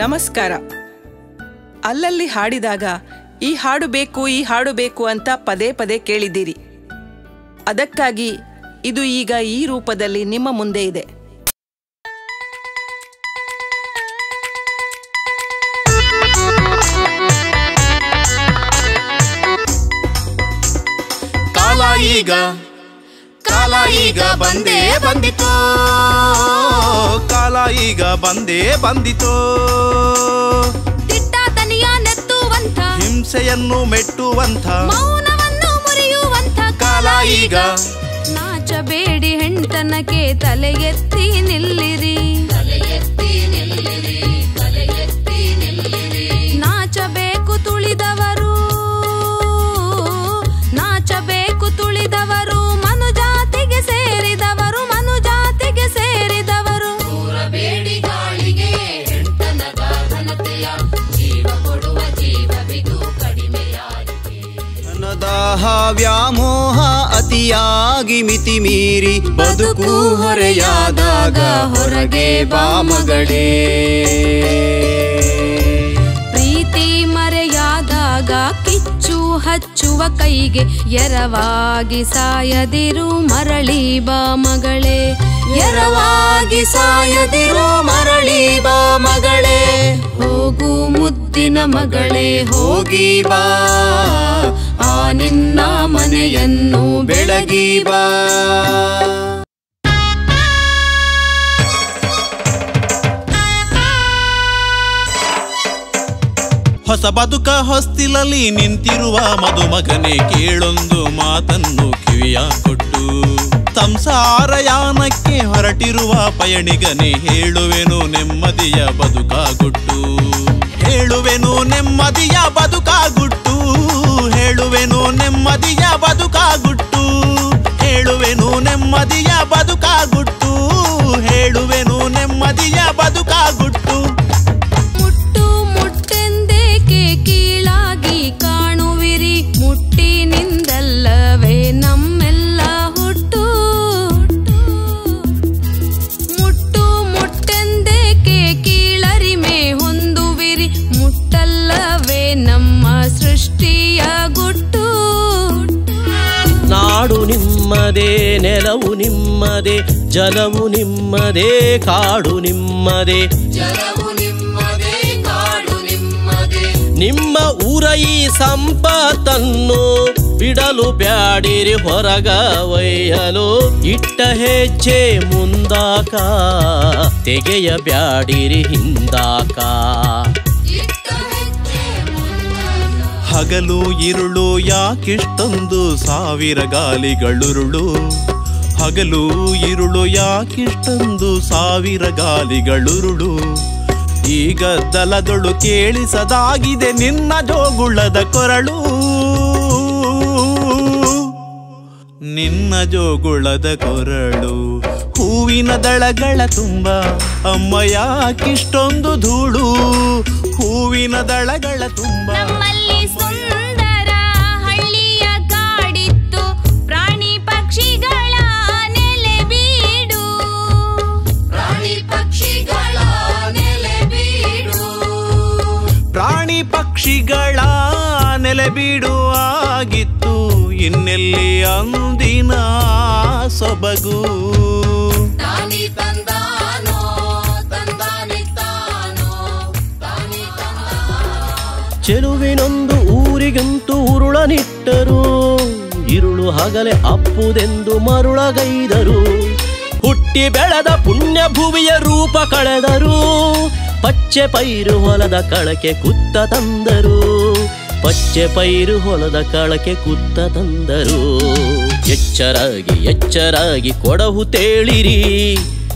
ನಮಸ್ಕಾರ. ಅಲ್ಲಲ್ಲಿ ಹಾಡಿದಾಗ ಈ ಹಾಡು ಬೇಕು ಅಂತ ಪದೇ ಪದೇ ಕೇಳಿದ್ದೀರಿ. ಅದಕ್ಕಾಗಿ ಇದು ಈಗ ಈ ರೂಪದಲ್ಲಿ ನಿಮ್ಮ ಮುಂದೆ ಇದೆ. ಕಾಲ ಈಗ ಬಂದೇ ಬಂದಿತೋ, ಕಾಲ ಈಗ ಬಂದೇ ಬಂದಿತೋ. ದಿಟ್ಟಾತನಿಯ ನೆತ್ತುವಂಥ, ಹಿಂಸೆಯನ್ನು ಮೆಟ್ಟುವಂಥ, ಮೌನವನ್ನು ಮುರಿಯುವಂಥ ಕಾಲ ಈಗ. ನಾಚಬೇಡಿ ಹೆಣ್ತನಕ್ಕೆ ತಲೆ ಎತ್ತಿ ನಿಲ್ಲಿರಿ, ನಾಚಬೇಕು ತುಳಿದವರು, ನಾಚಬೇಕು ತುಳಿದವರು, ಮನುಜಾತಿಗೆ ಸೇರಿದವರು, ಮನುಜಾತಿಗೆ ಸೇರಿದವರು. ಬೇಡಿ ಗಾಳಿಗೆ ಹೆಣ್ತನದ ಘನತೆಯ, ಜೀವ ಕೊಡುವ ಜೀವವಿದು ಕಡಿಮೆಯಾಗಿದೆ. ದಾಹ ವ್ಯಾಮೋಹ ಅತಿಯಾಗಿ ಮಿತಿ ಮೀರಿ ಬದುಕು ಹೊರೆಯಾದಾಗ ಹೊರಗೆ ಬಾ ಮಗಳೇ. ಪ್ರೀತಿ ಮರೆಯಾದಾಗ ಕಿಚ್ಚು ಹಚ್ಚುವ ಕೈಗೆ ಎರವಾಗಿ ಸಾಯದಿರು ಮರಳಿ ಬಾ ಮಗಳೇ, ಎರವಾಗಿ ಸಾಯದಿರು ಮರಳಿ ಬಾ ಮಗಳೇ. ಹೋಗು ಮುದ್ದಿನ ಮಗಳೇ ಹೋಗಿ ಬಾ, ಆ ನಿನ್ನ ಮನೆಯನ್ನು ಬೆಳಗಿ ಬಾ. ಹೊಸ ಬದುಕ ಹೊಸ್ತಿಲಲ್ಲಿ ನಿಂತಿರುವ ಮದುಮಗನೇ, ಕೇಳೊಂದು ಮಾತನ್ನು ಕಿವಿಯ ಕೊಟ್ಟು. ಸಂಸಾರ ಯಾನಕ್ಕೆ ಹೊರಟಿರುವ ಪಯಣಿಗನೇ, ಹೇಳುವೆನು ನೆಮ್ಮದಿಯ ಬದುಕಾಗುಟ್ಟು, ಹೇಳುವೆನು ನೆಮ್ಮದಿಯ ಬದುಕಾಗುಟ್ಟು, ಹೇಳುವೆನು ನೆಮ್ಮದಿಯ ಬದುಕಾಗುಟ್ಟು, ಹೇಳುವೆನು ನೆಮ್ಮದಿಯ ಬದುಕಾಗುಟ್ಟು, ಹೇಳುವೆನು ನೆಮ್ಮದಿಯ ಬದುಕಾಗುಟ್ಟು. ಮುಟ್ಟು ಮುಟ್ಟೆಂದೇಕೆ ಕೀಳಾಗಿ ಕಾಣುವಿರಿ, ಮುಟ್ಟಿನಿಂದಲ್ಲವೇ ನಮ್ಮೆಲ್ಲ ಹುಟ್ಟು. ಮುಟ್ಟು ಮುಟ್ಟೆಂದೇಕೆ ಕೀಳರಿಮೆ ಹೊಂದುವಿರಿ, ಮುಟ್ಟಲ್ಲವೇ ನಮ್ಮ ಸೃಷ್ಟಿಯ ಗುಟ್ಟು. ನಾಡು ನಿಮ್ಮದೇ, ನೆಲವು ನಿಮ್ಮದೇ, ಜಲವು ನಿಮ್ಮದೇ, ಕಾಡು ನಿಮ್ಮದೇ, ಜಲವು ನಿಮ್ಮದೇ, ಕಾಡು ನಿಮ್ಮದೇ. ನಿಮ್ಮ ಊರ ಈ ಸಂಪತ್ತನ್ನು ಬಿಡಲು ಬ್ಯಾಡಿರಿ ಹೊರಗ ಒಯ್ಯಲು. ಇಟ್ಟ ಹೆಜ್ಜೆ ಮುಂದಾಕ ತೆಗೆಯ ಬ್ಯಾಡಿರಿ ಹಿಂದಾಕ. ಹಗಲು ಇರುಳು ಯಾಕಿಷ್ಟೊಂದು ಸಾವಿರ ಗಾಲಿಗಳುರುಳು, ಹಗಲು ಇರುಳು ಯಾಕಿಷ್ಟೊಂದು ಸಾವಿರ ಗಾಲಿಗಳುರುಳು. ಈಗ ದಲದೊಳು ಕೇಳಿಸದಾಗಿದೆ ನಿನ್ನ ಜೋಗುಳದ ಕೊರಳು, ನಿನ್ನ ಜೋಗುಳದ ಕೊರಳು. ಹೂವಿನ ದಳಗಳ ತುಂಬ ಅಮ್ಮ ಯಾಕಿಷ್ಟೊಂದು ಧೂಳು, ಹೂವಿನ ದಳಗಳ ತುಂಬ. ನಮ್ಮಲ್ಲಿ ಸುಂದರ ಹಳ್ಳಿಯ ಕಾಡಿತ್ತು, ಪ್ರಾಣಿ ಪಕ್ಷಿಗಳ ನೆಲೆ ಬೀಡು, ಪ್ರಾಣಿ ಪಕ್ಷಿಗಳ ನೆಲೆ ಬೀಡು, ಪ್ರಾಣಿ ಪಕ್ಷಿಗಳ ನೆಲೆ ಬೀಡು ಆಗಿತ್ತು, ಇನ್ನೆಲ್ಲಿ ಅಂದಿನ ಸೊಬಗು. ತಾನಿ ತಂದಾನೋ ತಂದಾನಿತ್ತಾನೋ, ತಾನಿ ತಂದಾನೋ. ಚೆಲುವಿನೊಂದು ಊರಿಗಂತೂ ಉರುಳನಿಟ್ಟರು, ಇರುಳು ಹಗಲೆ ಅಪ್ಪುದೆಂದು ಮರುಳಗೈದರು. ಹುಟ್ಟಿ ಬೆಳೆದ ಪುಣ್ಯ ಭುವಿಯ ರೂಪ ಕಳೆದರು, ಪಚ್ಚೆ ಪೈರು ಹೊಲದ ಕಳಕೆ ಕುತ್ತ ತಂದರು, ಪಚ್ಚೆ ಪೈರು ಹೊಲದ ಕಳಕೆ ಕುತ್ತ ತಂದರು. ಎಚ್ಚರಾಗಿ ಎಚ್ಚರಾಗಿ ಕೊಡಹು ತೇಳಿರಿ,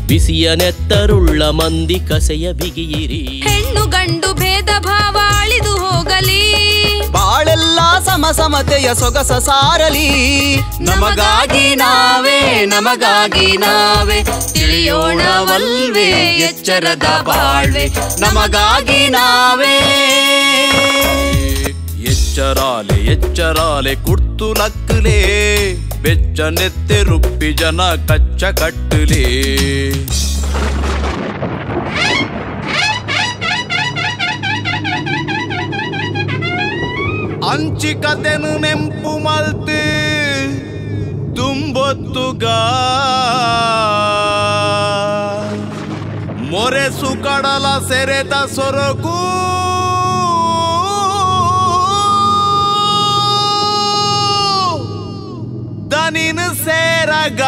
ಬಿಸಿಯ ನೆತ್ತರುಳ್ಳ ಮಂದಿ ಕಸೆಯ ಬಿಗಿಯಿರಿ. ಹೆಣ್ಣು ಗಂಡು ಭೇದ ಭಾವ ಅಳಿದು ಹೋಗಲಿ, ಬಾಳೆಲ್ಲ ಸಮಸಮತೆಯ ಸೊಗಸ ಸಾರಲಿ. ನಮಗಾಗಿ ನಾವೇ, ನಮಗಾಗಿ ನಾವೇ ತಿಳಿಯೋಣವಲ್ವೇ ಎಚ್ಚರದ ಬಾಳ್ವೆ, ನಮಗಾಗಿ ನಾವೇ. ಎಚ್ಚರಾಲೆ ಎಚ್ಚರಾಲೆ ಕುರ್ತು ಲಕ್ಕಲೆ, ಬೆಚ್ಚ ನೆತ್ತೆ ರುಪ್ಪಿ ಜನ ಕಚ್ಚ ಕಟ್ಟಲೆ. ಮಂಚಿ ಕತೆನು ನೆಂಪು ಮಲ್ತು ತುಂಬೊತ್ತುಗ ಮೊರೆಸು ಕಡಲ ಸೆರೆತ ಸೊರಕು ದನಿನ ಸೇರಗ